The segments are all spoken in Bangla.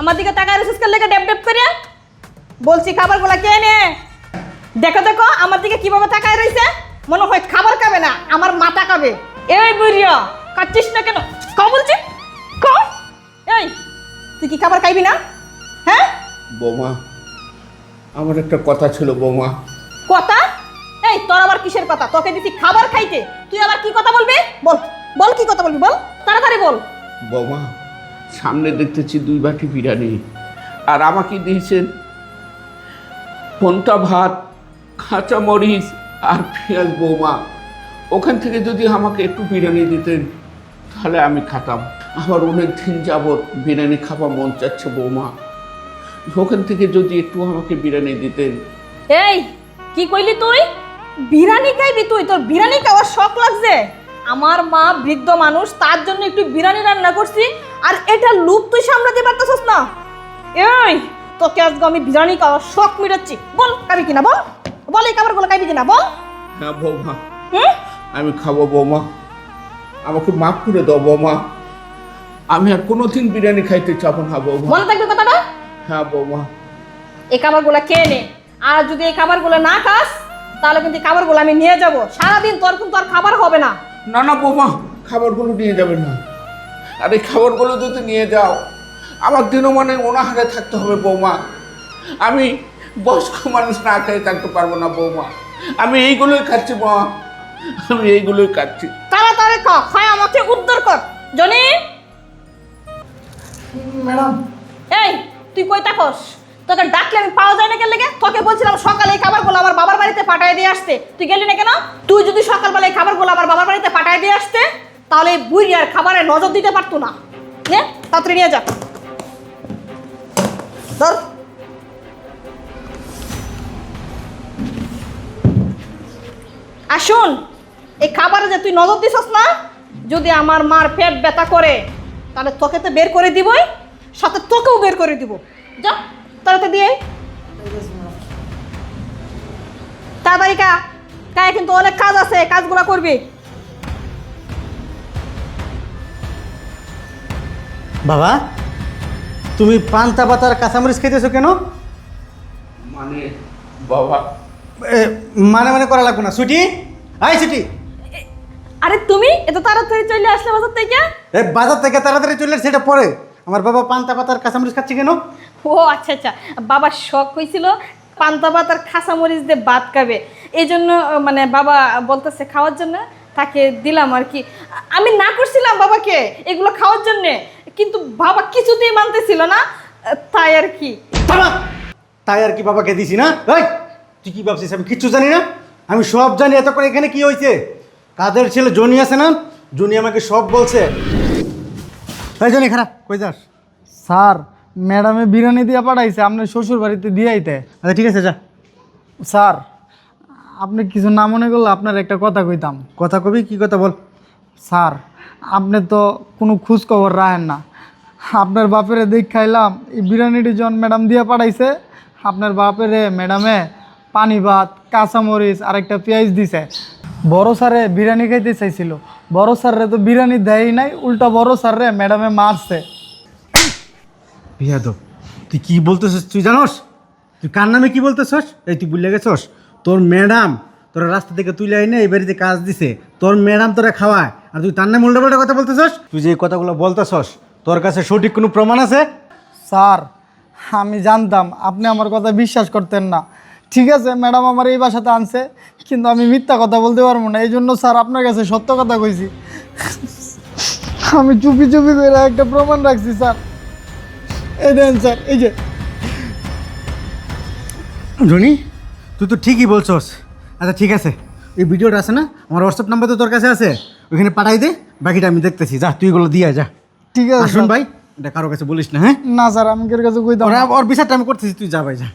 আমার দিকে তাকায় রসিস কার লেগে ডেপ ডেপ করে বলছি খাবারগুলা কে নে দেখো দেখো আমার দিকে কিভাবে তাকায় রইছে মনে হয় খাবার খাবে না আমার মাথা খাবে এই বুড়িয়া কাচ্ছিস না কেন কম বলছি কম এই তুই কি খাবার খাইবি না হ্যাঁ বৌমা আমার একটা কথা ছিল বৌমা। কথা এই তোর আবার কিসের কথা তোকে দিছি খাবার খাইতে তুই আবার কি কথা বলবি বল বল কি কথা বলবি বল তাড়াতাড়ি বল বৌমা সামনে দেখতেছি 2 বাটি বিরিয়ানি আর আমাকে দিয়েছেন পন্তা ভাত কাঁচা মরিচ আর পেঁয়াজ। বৌমা ওখান থেকে যদি আমাকে একটু বিরিয়ানি দিতেন তাহলে আমি খেতাম। আমার অনেক দিন যাবৎ বিরিয়ানি খাবার মন চাচ্ছে বৌমা, ওখান থেকে যদি একটু আমাকে বিরিয়ানি দিতেন। এই কি কইলি তুই বিরিয়ানি খাইবি তুই তোর বিরিয়ানি খাওয়ার শখ লাগছে আমার মা বৃদ্ধ মানুষ তার জন্য একটু বিরিয়ানি রান্না করছি আর এটা লুপ তুই সামলাতে পারতেছস না এই তোকে আজকে আমি বিরিয়ানি খাওয়ার শখ মিটাচ্ছি বল খাবি কিনা বল বল এই খাবারগুলো খাবি কিনা বল হ্যাঁ বৌমা আমি খাবো বৌমা, আমাকে মাফ করে দাও বৌমা, আমি আর কোনোদিন বিরিয়ানি খাইতে চাবো না বৌমা। মনে থাকবে কথাটা? হ্যাঁ বৌমা। এই খাবারগুলো খেয়ে নে আর যদি এই খাবারগুলো না খাস তাহলে কিন্তু এই খাবারগুলো আমি নিয়ে যাব সারাদিন তোর কিন্তু আর খাবার হবে না। না না বৌমা খাবারগুলো নিয়ে যাবেন না, আর এই খাবারগুলো যদি নিয়ে যাও আমার দিনও মানে অনাহারে থাকতে হবে বৌমা, আমি বয়স্ক মানুষ না খেয়ে থাকতে পারবো না বৌমা, আমি এইগুলোই খাচ্ছি বৌমা, আমি এইগুলোই খাচ্ছি। তাড়াতাড়ি খায় আমাকে উদ্ধার কর জনি। ম্যাডাম এই তুই কই থাকস তোকে ডাকলে আমি পাওয়া যায় না কেন লেগে তোকে বলছিলাম সকালে এই খাবারগুলো আমার বাবার বাড়িতে পাঠিয়ে দিয়ে আসতে তুই গেলি না কেন? তুই যদি সকালবেলা এই খাবারগুলো আমার বাবার বাড়িতে পাঠিয়ে দিয়ে আসতে তাহলে এই বুড়ি আর খাবারে নজর দিতে পারতো না। নে তাড়াতাড়ি নিয়ে যা ধর। আসুন এই খাবারে যে তুই নজর দিছস না যদি আমার মার পেট ব্যথা করে তাহলে তোকে তো বের করে দিবই সাথে তোকেও বের করে দিব। যা তাড়াতাড়ি দিয়ে তাড়াতাড়ি কায় কিন্তু অনেক কাজ আছে কাজগুলো করবি। বাবা তুমি পান্তা পাতার কাঁচামরিচ খেতেছো কেন? মানে বাবা মানে মানে করা লাগবে না। ছুটি আই ছুটি। আরে তুমি এত তাড়াতাড়ি চলে আসলে বাজার থেকে? বাজার থেকে তাড়াতাড়ি চলে সেটা পরে আমার বাবা পান্তা পাতার কাঁচামরিচ খাচ্ছে কেন? ও আচ্ছা আচ্ছা বাবার শখ হয়েছিল পান্তা ভাত আর খাসা মরিচ দিয়ে ভাত খাবে এই জন্য মানে বাবা বলতেছে খাওয়ার জন্য তাকে দিলাম আর কি। আমি না করছিলাম বাবাকে এগুলো খাওয়ার জন্যে কিন্তু বাবা কিছুতেই মানতেছিল না তাই আর কি। বাবা তাই আর কি বাবাকে দিছি না? এই তুই কি ভাবছিস আমি কিচ্ছু জানি না? আমি সব জানি। এত করে এখানে কি হয়েছে? কাদের ছেলে জনি আছে না, জনি আমাকে সব বলছে। তাই জনি খারাপ কই যাস? স্যার ম্যাডামে বিরিয়ানি দিয়ে পাঠাইছে আপনার শ্বশুর বাড়িতে দিয়ে আইতে। আচ্ছা ঠিক আছে যা। স্যার আপনি কিছু না মনে করলে আপনার একটা কথা কইতাম। কথা কবি কি কথা বল। স্যার আপনি তো কোনো খোঁজ খবর রাখেন না। আপনার বাপেরে দেখ খাইলাম এই বিরিয়ানিটি যখন ম্যাডাম দিয়ে পাঠাইছে আপনার বাপেরে ম্যাডামে পানি ভাত কাঁচামরিচ আর একটা পেঁয়াজ দিছে। বড় স্যারে বিরিয়ানি খাইতে চাইছিল, বড় স্যাররে তো বিরিয়ানি দেয়ই নাই, উল্টা বড় স্যাররে ম্যাডামে মারছে। বিয়াদব তুই কি বলতেছিস? তুই জানোস তুই কার নামে কি বলতেছস? এই তুই ভুলে গেছস তোর ম্যাডাম তোরা রাস্তা থেকে তুলে আইনে এই বাড়িতে কাজ দিছে, তোর ম্যাডাম তোরা খাওয়ায় আর তুই তার নামে উল্টাপাল্টা কথা বলতেছস? তুই যে এই কথাগুলো বলতেছস তোর কাছে সঠিক কোনো প্রমাণ আছে? স্যার আমি জানতাম আপনি আমার কথা বিশ্বাস করতেন না। ঠিক আছে ম্যাডাম আমার এই বাসাতে আনছে কিন্তু আমি মিথ্যা কথা বলতে পারবো না, এই জন্য স্যার আপনার কাছে সত্য কথা কইছি। আমি চুপি চুপি করে একটা প্রমাণ রাখছি স্যার, এই দেন স্যার এই যে। জনি তুই তো ঠিকই বলছস। আচ্ছা ঠিক আছে এই ভিডিওটা আছে না আমার হোয়াটসঅ্যাপ নাম্বার তো তোর কাছে আছে, ওইখানে পাঠাই দে, বাকিটা আমি দেখতেছি। যা তুই এগুলো দিয়ে যা। ঠিক আছে আসুন ভাই এটা কারো কাছে বলিস না। হ্যাঁ না স্যার আমি কার কাছে কইতাম না। ওর বিচারটা আমি করতেছি, তুই যা ভাই যা।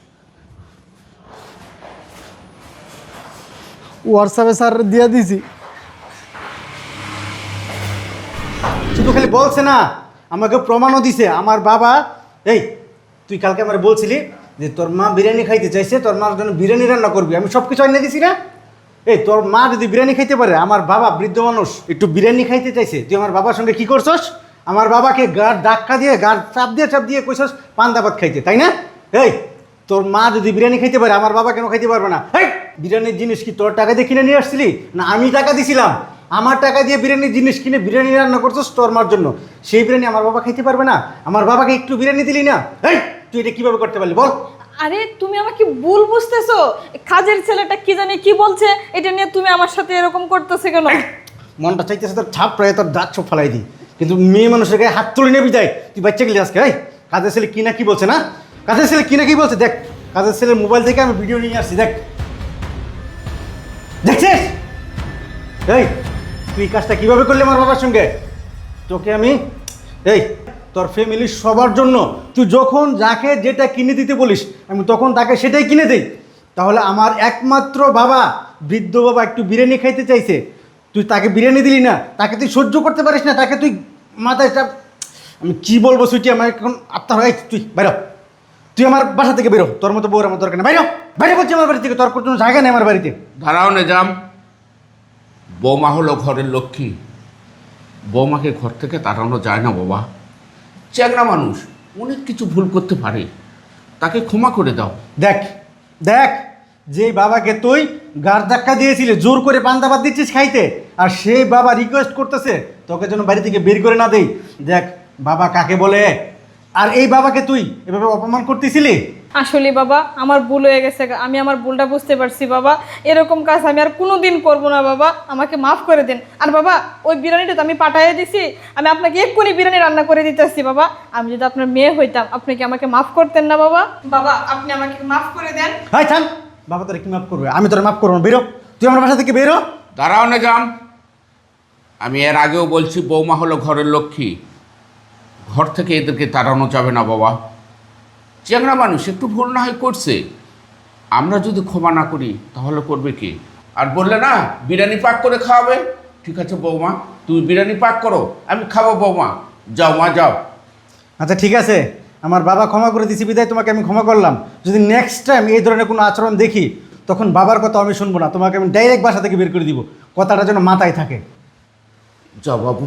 হোয়াটসঅ্যাপে স্যার দিয়ে দিছি। শুধু খালি বলছে না আমাকে প্রমাণও দিছে আমার বাবা। এই তুই কালকে আমার বলছিলি যে তোর মা বিরিয়ানি খাইতে চাইছে, তোর মার জন্য বিরিয়ানি রান্না করবি, আমি সব কিছু এনে দিছি না? এই তোর মা যদি বিরিয়ানি খাইতে পারে, আমার বাবা বৃদ্ধ মানুষ একটু বিরিয়ানি খাইতে চাইছে, তুই আমার বাবার সঙ্গে কি করছস? আমার বাবাকে গাড় ধাক্কা দিয়ে গাড় চাপ দিয়ে কইছস পান্তা ভাত খাইতে, তাই না? এই তোর মা যদি বিরিয়ানি খাইতে পারে আমার বাবা কেন খাইতে পারবে না? এই বিরিয়ানির জিনিস কি তোর টাকা দিয়ে কিনে নিয়ে আসছিলি, না আমি টাকা দিছিলাম? আমার টাকা দিয়ে বিরিয়ানির জিনিস কিনে বিরিয়ানি রান্না করছস তোর মার জন্য, সেই বিরিয়ানি আমার বাবা খাইতে পারবে না? আমার বাবাকে একটু বিরিয়ানি দিলি না? এই তুই এটা কিভাবে করতে পারলি বল? আরে তুমি আমাকে ভুল বুঝতেছো। কাজের ছেলেটা কি জানি কি বলছে, এটা নিয়ে তুমি আমার সাথে এরকম করতেছো কেন? মনটা চাইতেছে তোর ছাপ রয়ে তোর দাঁত সব ফেলাই দিই, কিন্তু মেয়ে মানুষের গায়ে হাত তুলে নেবি যায়। তুই বাচ্চা গেলি আজকে। এই কাজের ছেলে কি না কি বলছে, না কাজের ছেলে কি না কি বলছে দেখ। কাজের ছেলের মোবাইল থেকে আমি ভিডিও নিয়ে আসছি, দেখ দেখছিস? এই তুই কাজটা কিভাবে করলি আমার বাবার সঙ্গে? তোকে আমি এই তোর ফ্যামিলির সবার জন্য তুই যখন যাকে যেটা কিনে দিতে বলিস আমি তখন তাকে সেটাই কিনে দিই। তাহলে আমার একমাত্র বাবা, বৃদ্ধ বাবা একটু বিরিয়ানি খাইতে চাইছে, তুই তাকে বিরিয়ানি দিলি না, তাকে তুই সহ্য করতে পারিস না, তাকে তুই মাথায় চাপ। আমি কি বলবো সুইটি, আমার এখন আত্মা হয়। তুই বাইরো, তুই আমার বাসা থেকে বেরো, তোর মতো বউর আমার দরকার নেই। বাইরো বাইরে বলছি আমার বাড়ি থেকে, তোর কোনো জায়গা নেই আমার বাড়িতে। দাঁড়াও নিজাম, বৌমা হলো ঘরের লক্ষ্মী, বৌমাকে ঘর থেকে তাড়ানো যায় না বাবা। চ্যাংরা মানুষ, অনেক কিছু ভুল করতে পারে, তাকে ক্ষমা করে দাও। দেখ দেখ, যে বাবাকে তুই গাড় ধাক্কা দিয়েছিলি, জোর করে পান্তা ভাত দিচ্ছিস খাইতে, আর সেই বাবা রিকোয়েস্ট করতেছে তোকে যেন বাড়ি থেকে বের করে না দেই। দেখ বাবা কাকে বলে, আর এই বাবাকে তুই এভাবে অপমান করতেছিলি। আসলে বাবা আমার ভুল হয়ে গেছে, আমি আমার ভুলটা বুঝতে পারছি বাবা। এরকম কাজ আমি আর কোনোদিন করব না বাবা, আমাকে মাফ করে দেন। আর বাবা ওই বিরিয়ানিটা তো আমি পাঠিয়ে দিছি, আমি আপনাকে এক্ষুনি বিরিয়ানি রান্না করে দিতেছি বাবা। আমি যদি আপনার মেয়ে হইতাম আপনি কি আমাকে মাফ করতেন না বাবা? বাবা আপনি আমাকে মাফ করে দেন। হাই থাম, বাবা তোরা কি মাফ করবে? আমি তোরা মাফ করবো না, বেরো তুই আমার বাসা থেকে বেরো। দাঁড়াও নিজাম, আমি এর আগেও বলছি বৌমা হলো ঘরের লক্ষ্মী, ঘর থেকে এদেরকে তাড়ানো যাবে না বাবা। চ্যাংরা মানুষ, একটু ভুল না হয় করছে, আমরা যদি ক্ষমা না করি তাহলে করবে কি? আর বললে না বিরিয়ানি পাক করে খাওয়াবে, ঠিক আছে বৌমা তুমি বিরিয়ানি পাক করো, আমি খাবো বৌমা, যাও মা যাও। আচ্ছা ঠিক আছে, আমার বাবা ক্ষমা করে দিছি বিদায় তোমাকে আমি ক্ষমা করলাম। যদি নেক্সট টাইম এই ধরনের কোনো আচরণ দেখি তখন বাবার কথা আমি শুনবো না, তোমাকে আমি ডাইরেক্ট বাসা থেকে বের করে দিব, কথাটা যেন মাথায় থাকে। যাও বাবু।